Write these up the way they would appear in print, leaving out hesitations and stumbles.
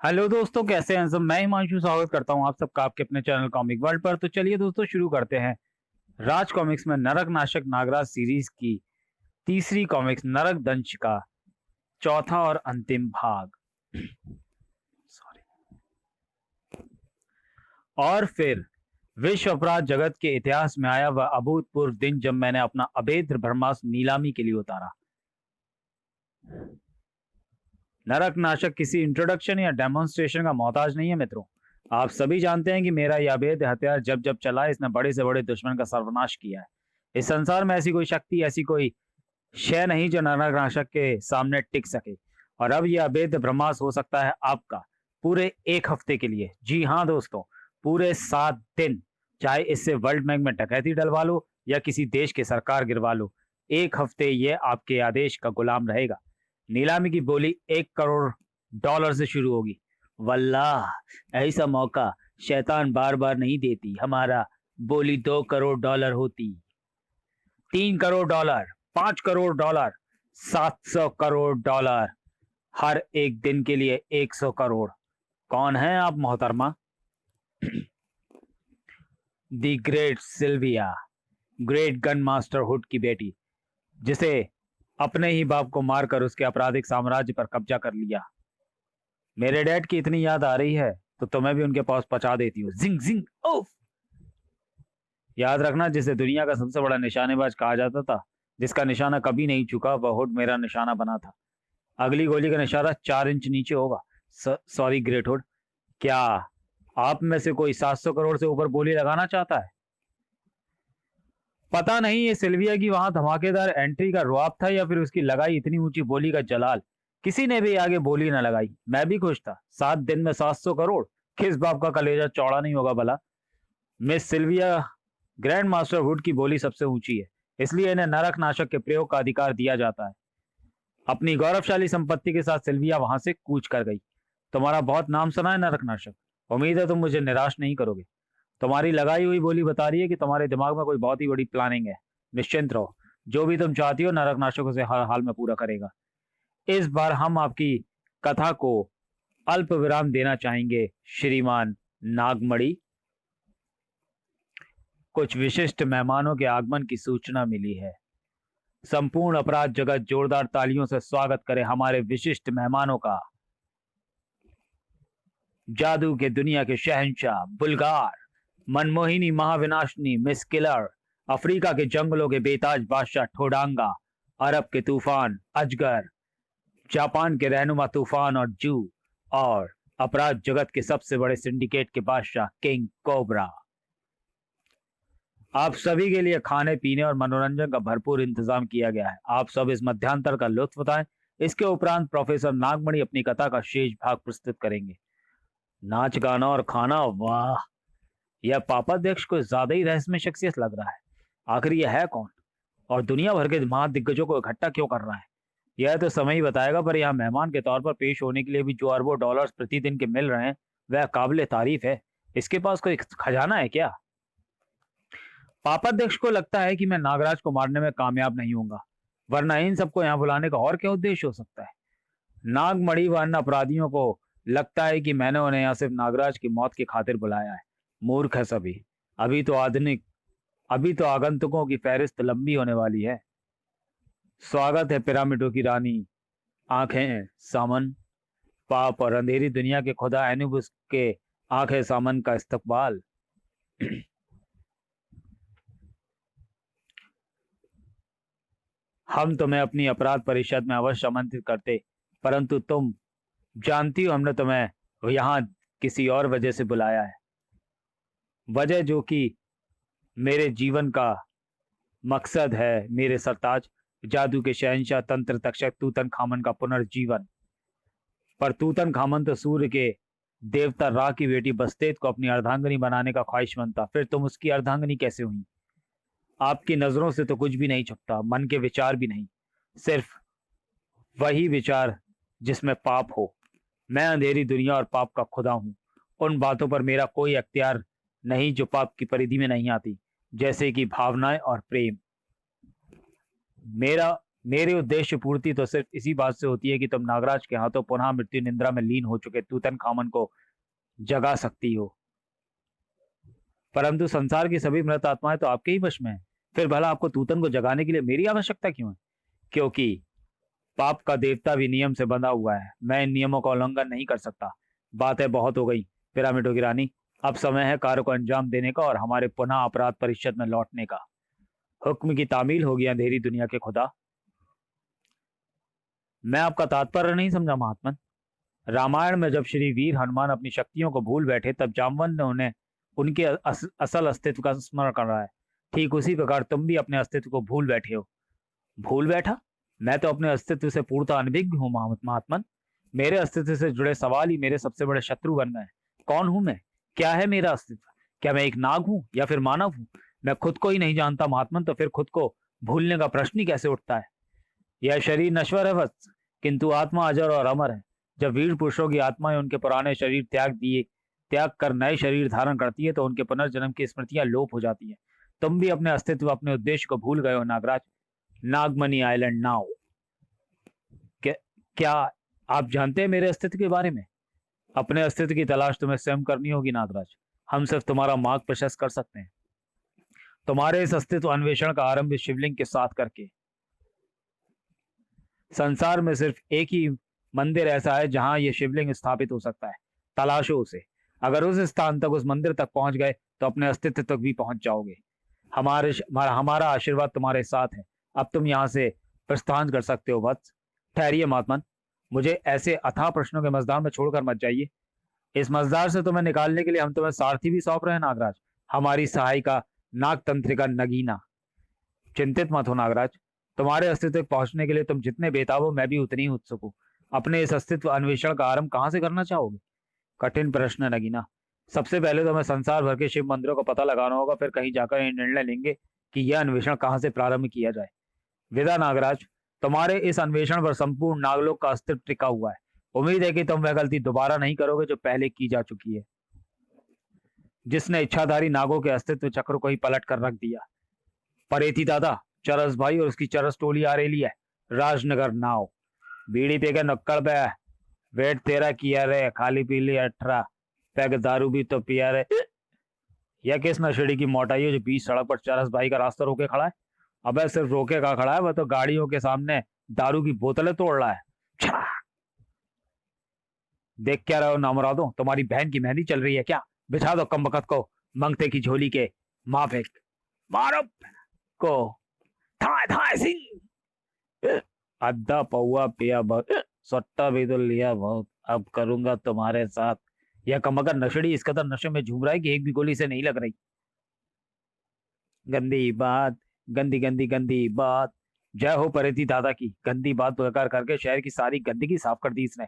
Hello दोस्तों, कैसे हैं सब। मैं हिमांशु स्वागत करता हूं आप सबका आपके अपने चैनल कॉमिक वर्ल्ड पर। तो चलिए दोस्तों, शुरू करते हैं राज कॉमिक्स में नरक नाशक नागराज सीरीज की तीसरी कॉमिक्स नरक दंश का चौथा और अंतिम भाग। सॉरी। और फिर विश्व अपराध जगत के इतिहास में आया वह अभूतपूर्व दिन जब मैंने अपना अभेद ब्रह्मास्त्र नीलामी के लिए उतारा। नरक नाशक किसी इंट्रोडक्शन या डेमोन्स्ट्रेशन का मोहताज नहीं है मित्रों। आप सभी जानते हैं कि मेरा यह अभेद हथियार जब जब चला इसने बड़े से बड़े दुश्मन का सर्वनाश किया है। इस संसार में ऐसी कोई शक्ति, ऐसी कोई शय नहीं जो नरक नाशक के सामने टिक सके। और अब यह अभेद ब्रह्मास्त्र हो सकता है आपका, पूरे एक हफ्ते के लिए। जी हाँ दोस्तों, पूरे 7 दिन। चाहे इससे वर्ल्ड बैंक में डकैती डलवा लो या किसी देश की सरकार गिरवा लो, 1 हफ्ते ये आपके आदेश का गुलाम रहेगा। नीलामी की बोली $1 करोड़ से शुरू होगी। वल्लाह, ऐसा मौका शैतान बार बार नहीं देती। हमारा बोली $2 करोड़ होती, $3 करोड़, $5 करोड़, $700 करोड़, हर एक दिन के लिए 100 करोड़। कौन है आप मोहतरमा? The great Sylvia, great gun master Hood की बेटी, जिसे अपने ही बाप को मारकर उसके आपराधिक साम्राज्य पर कब्जा कर लिया। मेरे डैड की इतनी याद आ रही है तो तुम्हें भी उनके पास पहुंचा देती हूँ। जिंग जिंग ओफ। याद रखना, जिसे दुनिया का सबसे बड़ा निशानेबाज कहा जाता था, जिसका निशाना कभी नहीं चुका, वह हुड मेरा निशाना बना था। अगली गोली का निशाना 4 इंच नीचे होगा। सॉरी ग्रेट हुड, क्या आप में से कोई 700 करोड़ से ऊपर बोली लगाना चाहता है? पता नहीं ये सिल्विया की वहां धमाकेदार एंट्री का रुआब था या फिर उसकी लगाई इतनी ऊंची बोली का जलाल। किसी ने भी आगे बोली न लगाई। मैं भी खुश था। 7 दिन में 700 करोड़, किस बाप का कलेजा चौड़ा नहीं होगा भला। Miss Sylvia, grand master Hood की बोली सबसे ऊंची है, इसलिए इन्हें नरक नाशक के प्रयोग का अधिकार दिया जाता है। अपनी गौरवशाली संपत्ति के साथ सिल्विया वहां से कूच कर गई। तुम्हारा बहुत नाम सुना है नरक नाशक। उम्मीद है तुम मुझे निराश नहीं करोगे। तुम्हारी लगाई हुई बोली बता रही है कि तुम्हारे दिमाग में कोई बहुत ही बड़ी प्लानिंग है। निश्चिंत रहो, जो भी तुम चाहती हो नरक नाशक उसे हर हाल में पूरा करेगा। इस बार हम आपकी कथा को अल्प विराम देना चाहेंगे श्रीमान नागमणि। कुछ विशिष्ट मेहमानों के आगमन की सूचना मिली है। संपूर्ण अपराध जगत जोरदार तालियों से स्वागत करे हमारे विशिष्ट मेहमानों का। जादू के दुनिया के शहंशाह Bulgar, Manmohini Mahavinashini miss killer, Africa के जंगलों के बेताज बादशाह ठोडांगा, अरब के तूफान अजगर, जापान के रहनुमा तूफान और जू, और अपराध जगत के सबसे बड़े सिंडिकेट के बादशाह किंग कोबरा। आप सभी के लिए खाने पीने और मनोरंजन का भरपूर इंतजाम किया गया है। आप सब इस मध्यांतर का लुत्फ उठाएं। इसके उपरांत प्रोफेसर नागमणि अपनी कथा का शेष भाग प्रस्तुत करेंगे। नाच गाना और खाना, वाह! यह पापाध्यक्ष को ज्यादा ही रहस्यमय शख्सियत लग रहा है। आखिर यह है कौन और दुनिया भर के महादिग्गजों को इकट्ठा क्यों कर रहा है? यह तो समय ही बताएगा, पर यहाँ मेहमान के तौर पर पेश होने के लिए भी जो अरबों डॉलर्स प्रतिदिन के मिल रहे हैं, वह काबिल तारीफ है। इसके पास कोई खजाना है क्या? पापाध्यक्ष को लगता है कि मैं नागराज को मारने में कामयाब नहीं होऊंगा, वरना इन सबको यहाँ बुलाने का और क्या उद्देश्य हो सकता है? नागमणि व अन्य अपराधियों को लगता है कि मैंने उन्हें यहाँ सिर्फ नागराज की मौत की खातिर बुलाया है। मूर्ख है सभी। अभी तो आधुनिक अभी तो आगंतुकों की फहरिस्त लंबी होने वाली है। स्वागत है पिरामिडों की रानी, आंखें सामन, पाप और अंधेरी दुनिया के खुदा एनुबुस के आंखें सामन का इस्तकबाल। हम तुम्हें अपनी अपराध परिषद में अवश्य आमंत्रित करते, परंतु तुम जानती हो हमने तुम्हें यहाँ किसी और वजह से बुलाया है। वजह जो कि मेरे जीवन का मकसद है, मेरे सरताज, जादू के शहंशाह तंत्र तक्षक तूतन खामन का पुनर्जीवन। पर तूतन खामन तो सूर्य के देवता रा की बेटी बस्तेत को अपनी अर्धांगनी बनाने का ख्वाहिशमंद था। फिर तुम उसकी अर्धांगनी कैसे हुई? आपकी नजरों से तो कुछ भी नहीं छुपता, मन के विचार भी नहीं, सिर्फ वही विचार जिसमें पाप हो। मैं अंधेरी दुनिया और पाप का खुदा हूं। उन बातों पर मेरा कोई अख्तियार नहीं जो पाप की परिधि में नहीं आती, जैसे कि भावनाएं और प्रेम। मेरा मेरी उद्देश्य पूर्ति तो सिर्फ इसी बात से होती है कि तुम नागराज के हाथों पुनः मृत्यु निंद्रा में लीन हो चुके तूतन खामन को जगा सकती हो। परंतु संसार की सभी मृत आत्माएं तो आपके ही वश में है। फिर भला आपको तूतन को जगाने के लिए मेरी आवश्यकता क्यों है? क्योंकि पाप का देवता भी नियम से बंधा हुआ है। मैं इन नियमों का उल्लंघन नहीं कर सकता। बातें बहुत हो गई पिरामिडों की रानी। अब समय है कार्य को अंजाम देने का और हमारे पुनः अपराध परिषद में लौटने का। हुक्म की तामील होगी अंधेरी दुनिया के खुदा। मैं आपका तात्पर्य नहीं समझा महात्मन। रामायण में जब श्री वीर हनुमान अपनी शक्तियों को भूल बैठे तब जामवंत ने उन्हें उनके असल अस्तित्व का स्मरण कर रहा है। ठीक उसी प्रकार तुम भी अपने अस्तित्व को भूल बैठे हो। भूल बैठा? मैं तो अपने अस्तित्व से पूर्णतः अनभिज्ञ हूँ महात्मन। मेरे अस्तित्व से जुड़े सवाल ही मेरे सबसे बड़े शत्रु बन गए। कौन हूं मैं? क्या है मेरा अस्तित्व? क्या मैं एक नाग हूं या फिर मानव हूं? मैं खुद को ही नहीं जानता महात्मन, तो फिर खुद को भूलने का प्रश्न ही कैसे उठता है? यह शरीर नश्वर है वत्स, किंतु आत्मा अजर और अमर है। जब वीर पुरुषों की आत्माएं उनके पुराने शरीर त्याग कर नए शरीर धारण करती है तो उनके पुनर्जन्म की स्मृतियां लोप हो जाती है। तुम भी अपने अस्तित्व, अपने उद्देश्य को भूल गए हो नागराज। Nagmani island now. क्या आप जानते हैं मेरे अस्तित्व के बारे में? अपने अस्तित्व की तलाश तुम्हें स्वयं करनी होगी नागराज। हम सिर्फ तुम्हारा मार्ग प्रशस्त कर सकते हैं। तुम्हारे इस अस्तित्व अन्वेषण का आरंभ इस शिवलिंग के साथ करके। संसार में सिर्फ एक ही मंदिर ऐसा है जहां यह शिवलिंग स्थापित हो सकता है। तलाशो उसे। अगर उस स्थान तक, उस मंदिर तक पहुंच गए तो अपने अस्तित्व तक भी पहुंच जाओगे। हमारा आशीर्वाद तुम्हारे साथ है। अब तुम यहाँ से प्रस्थान कर सकते हो वत्स। ठहरिए महात्मन, मुझे ऐसे अथाह प्रश्नों के मजदार में छोड़कर मत जाइए। इस मजदार से तुम्हें निकालने के लिए हम तुम्हें सारथी भी सौंप रहे हैं नागराज, हमारी सहायिका नागतंत्रिका नगीना। चिंतित मत हो नागराज, तुम्हारे अस्तित्व तक पहुंचने के लिए तुम जितने बेताब हो मैं भी उतनी ही उत्सुक हूँ। अपने इस अस्तित्व अन्वेषण का आरंभ कहाँ से करना चाहोगे? कठिन प्रश्न नगीना। सबसे पहले तो हमें संसार भर के शिव मंदिरों का पता लगाना होगा, फिर कहीं जाकर ये निर्णय लेंगे कि यह अन्वेषण कहाँ से प्रारंभ किया जाए। विदा नागराज, तुम्हारे इस अन्वेषण पर संपूर्ण नागलोक का अस्तित्व टिका हुआ है। उम्मीद है कि तुम वह गलती दोबारा नहीं करोगे जो पहले की जा चुकी है, जिसने इच्छाधारी नागों के अस्तित्व चक्र को ही पलट कर रख दिया। परेती दादा, चरस भाई और उसकी चरस टोली आ रही है। राजनगर नाव। बीड़ी पे के नक्कड़ पे वेट तेरा किया रे, खाली पीली 18 पैग दारू भी तो पिया रे। यह किस नशेड़ी की मोटाई है जो बीच सड़क पर चरस भाई का रास्ता रोके खड़ा है? अबे सिर्फ रोके का खड़ा है, वह तो गाड़ियों के सामने दारू की बोतलें तोड़ रहा है। देख क्या रहे हो नामरादो, तुम्हारी बहन की मेहंदी चल रही है क्या? बिछा दो कमबख्त को मंगते की झोली के माफिक। मारो को थाए थाए सिंह। अद्धा पौआ पिया बहुत, सट्टा भी तो लिया बहुत, अब करूंगा तुम्हारे साथ। यह कमकर नशेड़ी इस कदर नशे में झूम रहा है कि एक भी गोली से नहीं लग रही। गंदी बात, गंदी गंदी गंदी बात। जय हो परेती दादा की। गंदी बात बेकार करके शहर की सारी गंदगी साफ कर दी इसने।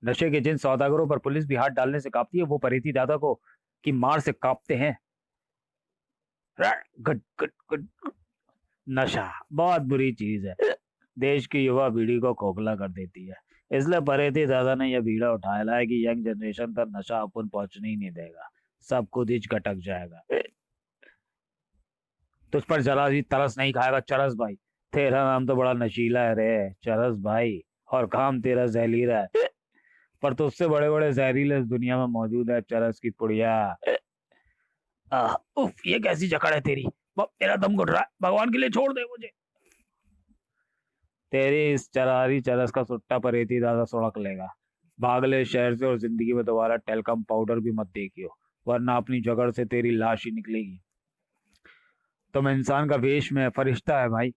नशे के जिन सौदागरों पर पुलिस भी हाथ डालने से कांपती है, वो परेती दादा को की मार से कांपते हैं। गट गट गट। नशा बहुत बुरी चीज है, देश की युवा पीढ़ी को खोखला कर देती है। इसलिए परेती दादा ने यह बीड़ा उठाया है कि यंग जनरेशन तक नशा अपन पहुंचने ही नहीं देगा, सब खुद ही घटक जाएगा। तुझ पर जरा भी तरस नहीं खाएगा चरस भाई। तेरा नाम तो बड़ा नशीला है रे चरस भाई, और काम तेरा जहरीला है, पर तुझसे बड़े बड़े जहरीले इस दुनिया में मौजूद है चरस की पुड़िया। उफ, ये कैसी जकड़ है तेरी? मेरा दम घुट रहा है, भगवान के लिए छोड़ दे मुझे। तेरी इस चरारी चरस का सुट्टा परेती दादा सुड़क लेगा। भाग ले शहर से और जिंदगी में दोबारा टेलकम पाउडर भी मत देखियो, वरना अपनी जगड़ से तेरी लाश ही निकलेगी। तुम इंसान का वेश में फरिश्ता है भाई।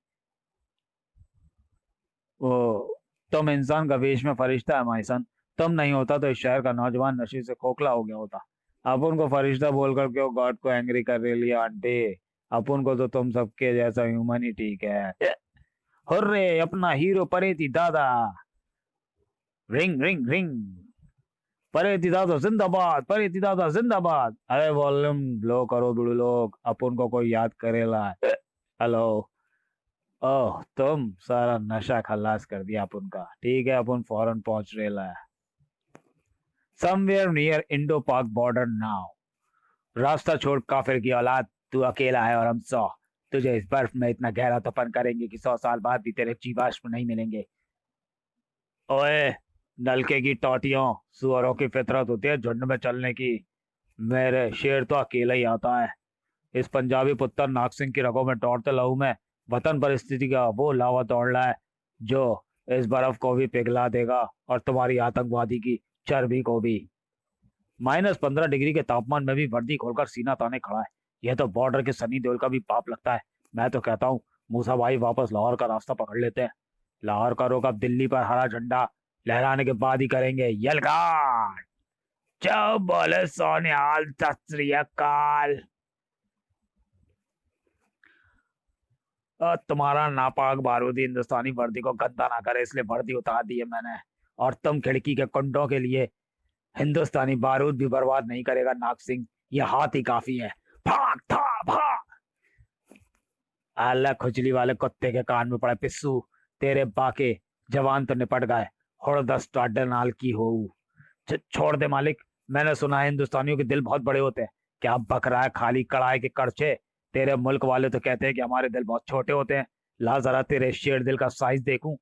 वो तुम इंसान का वेश में फरिश्ता है माई सन। तुम नहीं होता तो इस शहर का नौजवान नशे से खोखला हो गया होता। अपन को फरिश्ता बोलकर क्यों गॉड को एंग्री कर रही लिया आंटी? अपन को तो तुम सबके जैसा ह्यूमन ही ठीक है। हुर्रे अपना हीरो परेती दादा। Ring ring ring. परेती दादा जिंदाबाद, परेती दादा जिंदाबाद। अरे वॉल्यूम लो करो बिड़ू लोग, अपन को कोई याद करेला। हेलो। ओह, तुम सारा नशा खलास कर दिया अपन का। ठीक है, अपन फौरन पहुंच रेला है। समवेयर नियर इंडो पाक बॉर्डर नाउ। रास्ता छोड़ काफिर की औलाद, तू अकेला है और हम 100। तुझे इस बर्फ में इतना गहरा दफन करेंगे कि 100 साल बाद भी तेरे जीवाश्म नहीं मिलेंगे। ओए, नलके की टोटियों, सुअरों की फितरत होती है झुंड में चलने की। मेरे शेर तो अकेला ही आता है। इस पंजाबी पुत्र नाग सिंह की रगों में दौड़ते लहू में वतन परिस्थिति का वो लावा दौड़ रहा है जो इस बर्फ को भी पिघला देगा और तुम्हारी आतंकवादी की चर्बी को भी। -15 डिग्री के तापमान में भी वर्दी खोलकर सीना ताने खड़ा है। यह तो बॉर्डर के सनी देओल का भी पाप लगता है। मैं तो कहता हूँ मूसा भाई वापस लाहौर का रास्ता पकड़ लेते हैं। लाहौर का रुख अब दिल्ली पर हरा झंडा लहराने के बाद ही करेंगे। यलगार जब बोले सोनिहाल, सत श्री अकाल। तुम्हारा नापाक बारूदी हिंदुस्तानी वर्दी को गंदा ना करे इसलिए वर्दी उतार दी है मैंने। और तुम खिड़की के कुंडों के लिए हिंदुस्तानी बारूद भी बर्बाद नहीं करेगा नाग सिंह। ये हाथ ही काफी है। भाग था भाग। अल्लाह खुजली वाले कुत्ते के कान में पड़े पिस्सू। तेरे बाके जवान तो निपट गए। हुड़दस टाडे नाल की हो। छोड़ दे मालिक। मैंने सुना है हिंदुस्तानियों के दिल बहुत बड़े होते हैं। क्या बक रहा है खाली कड़ाई के करछे। तेरे मुल्क वाले तो कहते हैं कि हमारे दिल बहुत छोटे होते हैं। ला जरा तेरे शेर दिल का साइज देखूं।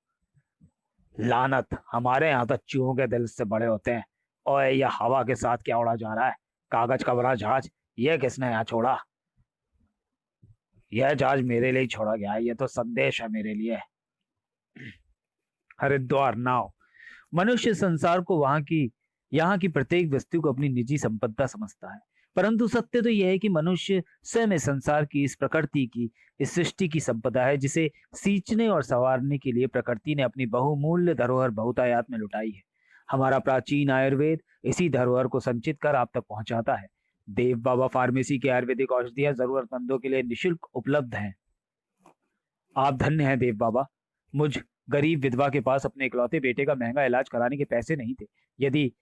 लानत, हमारे यहाँ तो चूहों के दिल से बड़े होते हैं। ओए, यह हवा के साथ क्या उड़ा जा रहा है? कागज का बना जहाज। ये किसने यहाँ छोड़ा? यह जहाज मेरे लिए ही छोड़ा गया है। ये तो संदेश है मेरे लिए। हरिद्वार नाव। मनुष्य संसार को यहाँ की प्रत्येक वस्तु को अपनी निजी संपदा समझता है, परंतु सत्य तो यह है कि मनुष्य स्वयं इस संसार की, इस प्रकृति की, इस सृष्टि की संपदा है जिसे सींचने और संवारने के लिए प्रकृति ने अपनी बहुमूल्य धरोहर बहुतायत में लुटाई है। हमारा प्राचीन आयुर्वेद इसी धरोहर को संचित कर आप तक पहुंचाता है। देव बाबा फार्मेसी की आयुर्वेदिक औषधियां जरूरतमंदों के लिए निशुल्क उपलब्ध हैं। आप धन्य हैं देव बाबा। मुझ गरीब विधवा के पास अपने इकलौते बेटे का महंगा इलाज कराने के पैसे नहीं थे। यदि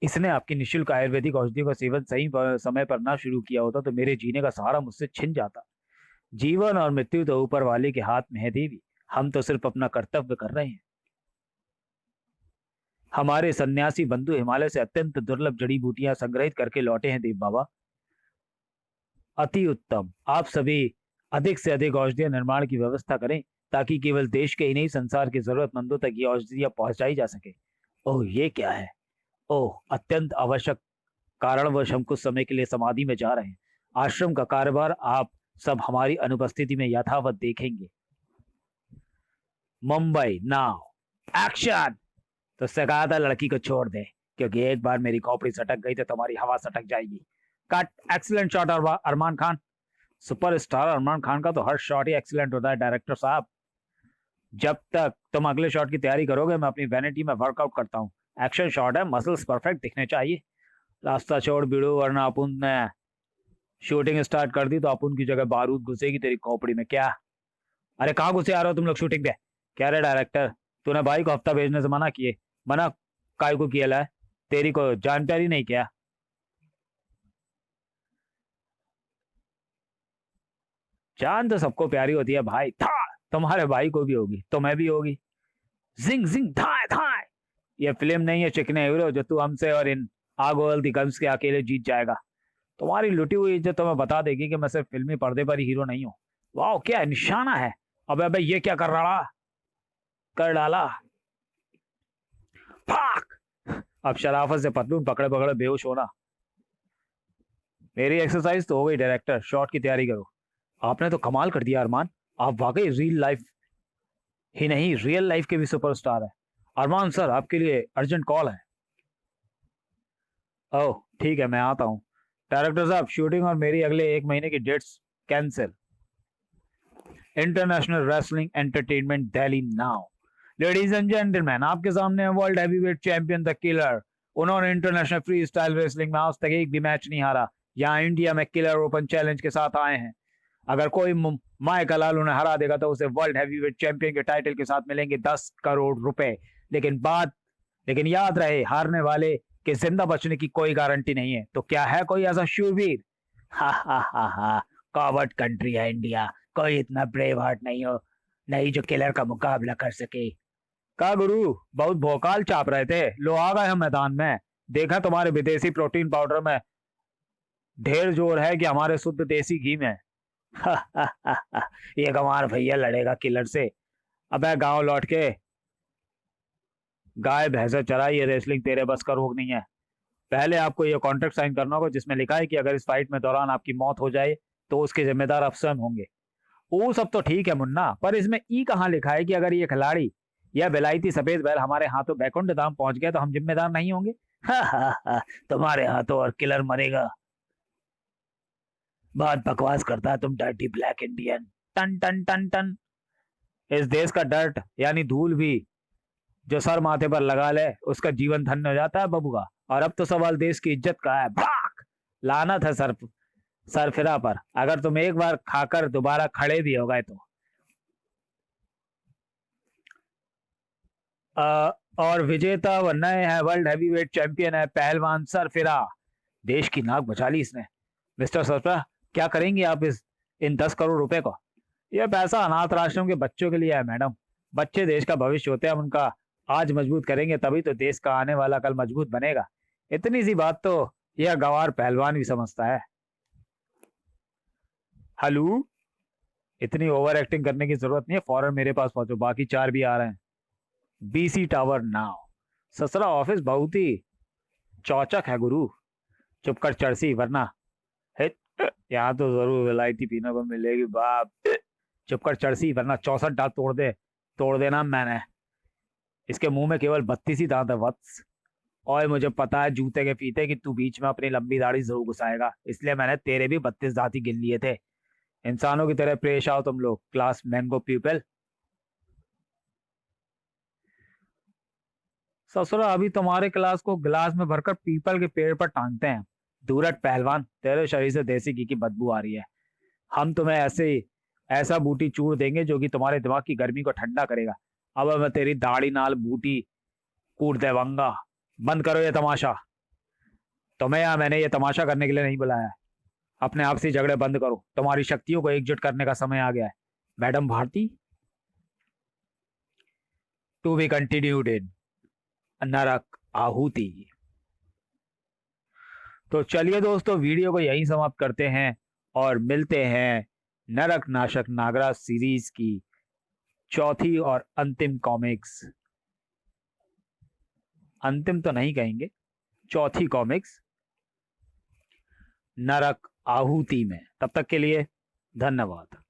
इसने आपकी निशुल्क आयुर्वेदिक औषधियों का सेवन सही समय पर ना शुरू किया होता तो मेरे जीने का सहारा मुझसे छिन जाता। जीवन और मृत्यु तो ऊपर वाले के हाथ में है देवी। हम तो सिर्फ अपना कर्तव्य कर रहे हैं। हमारे सन्यासी बंधु हिमालय से अत्यंत दुर्लभ जड़ी बूटियां संग्रहित करके लौटे हैं देव बाबा। अति उत्तम। आप सभी अधिक से अधिक औषधियां निर्माण की व्यवस्था करें ताकि केवल देश के ही नहीं संसार के जरूरतमंदों तक ये औषधियां पहुंचाई जा सके। ओह, ये क्या है? ओह, अत्यंत आवश्यक कारणवश हम कुछ समय के लिए समाधि में जा रहे हैं। आश्रम का कारोबार आप सब हमारी अनुपस्थिति में यथावत देखेंगे। Mumbai now action. तो कहा था लड़की को छोड़ दे, क्योंकि एक बार मेरी खोपड़ी सटक गई तो तुम्हारी हवा सटक जाएगी। कट। एक्सीलेंट शॉट अरमान खान। सुपरस्टार अरमान खान का तो हर शॉट ही एक्सीलेंट होता है डायरेक्टर साहब। जब तक तुम अगले शॉट की तैयारी करोगे मैं अपनी वैनिटी में वर्कआउट करता हूँ। एक्शन शॉट है, मसल्स परफेक्ट दिखने चाहिए। रास्ता छोड़ बिड़ू, वरना अपुन ने शूटिंग स्टार्ट कर दी तो अपुन की जगह बारूद घुसेगी तेरी खोपड़ी में। क्या? अरे कहाँ घुसे आ रहे हो तुम लोग शूटिंग पे? क्या रे डायरेक्टर, तूने भाई को हफ्ता भेजने से मना किए। मना काय को किया है? तेरी को जानकारी नहीं क्या? जान तो सबको प्यारी होती है भाई। था तुम्हारे भाई को भी होगी, तुम्हें भी होगी। जिंग जिंग धाए धाए। ये फिल्म नहीं है चिकने हीरो जो तू हमसे और इन आगोल दिगंस के अकेले जीत जाएगा। तुम्हारी लुटी हुई इज्जत तुम्हें बता देगी कि मैं सिर्फ फिल्मी पर्दे पर ही हीरो नहीं हूँ। वाह, क्या निशाना है। अबे अबे, ये क्या कर रहा? कर डाला। भाग। अब शराफत से पतलून पकड़े पकड़े बेहोश होना। मेरी एक्सरसाइज तो हो गई डायरेक्टर, शॉट की तैयारी करो। आपने तो कमाल कर दिया अरमान। आप वाकई रियल लाइफ ही नहीं, रियल लाइफ के भी सुपरस्टार है। अरमान सर, आपके लिए अर्जेंट कॉल है। ओह ठीक है, मैं आता हूँ। डायरेक्टर साहब, शूटिंग और मेरी अगले 1 महीने की dates cancel. International wrestling entertainment Delhi now. Ladies and gentleman, आपके सामने world heavyweight champion the killer. उन्होंने इंटरनेशनल फ्री स्टाइल रेसलिंग में आज तक एक भी मैच नहीं हारा। यहाँ इंडिया में किलर ओपन चैलेंज के साथ आए हैं। अगर कोई माय कलाल उन्हें हरा देगा तो उसे वर्ल्ड हैवीवेट चैंपियन के टाइटल के साथ मिलेंगे 10 करोड़ रुपए। लेकिन याद रहे, हारने वाले के जिंदा बचने की कोई गारंटी नहीं है। तो क्या है कोई ऐसा शूरवीर? हा हा हा हा, कॉवर्ड कंट्री है इंडिया। कोई इतना ब्रेव हार्ट नहीं जो किलर का मुकाबला कर सके। का गुरु, बहुत भोकाल चाप रहे थे, लो आ गए हम मैदान में। देखा तुम्हारे विदेशी प्रोटीन पाउडर में ढेर जोर है कि हमारे शुद्ध देसी घी में। ये गंवार भैया लड़ेगा किलर से। अबे गांव लौट के गाय भैंसे चराई, ये रेसलिंग तेरे बस का रोग नहीं है। पहले आपको ये कॉन्ट्रैक्ट साइन करना होगा जिसमें लिखा है कि अगर इस फाइट में दौरान आपकी मौत हो जाए तो उसके जिम्मेदार आप स्वयं होंगे। वो सब तो ठीक है मुन्ना, पर इसमें ई कहाँ लिखा है कि अगर ये खिलाड़ी या बेलायती सफेद बैल हमारे हाथों बैकुंठ धाम पहुंच गए तो हम जिम्मेदार नहीं होंगे। तुम्हारे हाथों और किलर मरेगा। बहुत बकवास करता है तुम डर्टी ब्लैक इंडियन। टन टन टन टन। इस देश का डर्ट यानी धूल भी जो सर माथे पर लगा ले उसका जीवन धन्य हो जाता है बबुआ। और अब तो सवाल देश की इज्जत का है। भाग! लानत है सरफिरा पर, अगर तुम एक बार खाकर दोबारा खड़े भी हो गए तो। और विजेता व नए है वर्ल्ड हैवीवेट चैंपियन है पहलवान सरफिरा। देश की नाक बचा ली इसने। मिस्टर सरफिरा, क्या करेंगे आप इस इन 10 करोड़ रुपए को? यह पैसा अनाथ आश्रम के बच्चों के लिए है मैडम। बच्चे देश का भविष्य होते हैं, हम उनका आज मजबूत करेंगे तभी तो देश का आने वाला कल मजबूत बनेगा। इतनी सी बात तो यह गवार पहलवान भी समझता है। हेलो, इतनी ओवर एक्टिंग करने की जरूरत नहीं है, फौरन मेरे पास पहुंचो, बाकी 4 भी आ रहे हैं। BC tower now. ससुरा ऑफिस बहुत ही चौचक है गुरु। चुप कर चर्सी, वरना हिट। यहाँ तो जरूर विलायती पीने को मिलेगी बाप। चुप कर चर्सी, वरना 64 दांत तोड़ देना मैंने। इसके मुंह में केवल 32 ही दांत है वत्स। और मुझे पता है जूते के फीते कि तू बीच में अपनी लंबी दाढ़ी जरूर घुसाएगा, इसलिए मैंने तेरे भी 32 दांत ही गिन लिए थे। इंसानों की तरह पेश आओ तुम लोग, क्लास मैंगो पीपल। ससुरा अभी तुम्हारे क्लास को गिलास में भरकर पीपल के पेड़ पर टांगते हैं। दूरट पहलवान, तेरे शरीर से देसी घी की बदबू आ रही है। हम तुम्हें ऐसा बूटी चूर देंगे जो कि तुम्हारे दिमाग की गर्मी को ठंडा करेगा। अब मैं तेरी दाढ़ी नाल बूटी कूट देवांगा। बंद करो ये तमाशा। तुम्हें या मैंने ये तमाशा करने के लिए नहीं बुलाया है। अपने आपसी झगड़े बंद करो, तुम्हारी शक्तियों को एकजुट करने का समय आ गया है। Madam Bharti, to be continued in Narak Aahuti. तो चलिए दोस्तों, वीडियो को यहीं समाप्त करते हैं और मिलते हैं नरक नाशक नागराज सीरीज की चौथी और अंतिम कॉमिक्स। अंतिम तो नहीं कहेंगे, चौथी कॉमिक्स नरक आहुति में। तब तक के लिए धन्यवाद।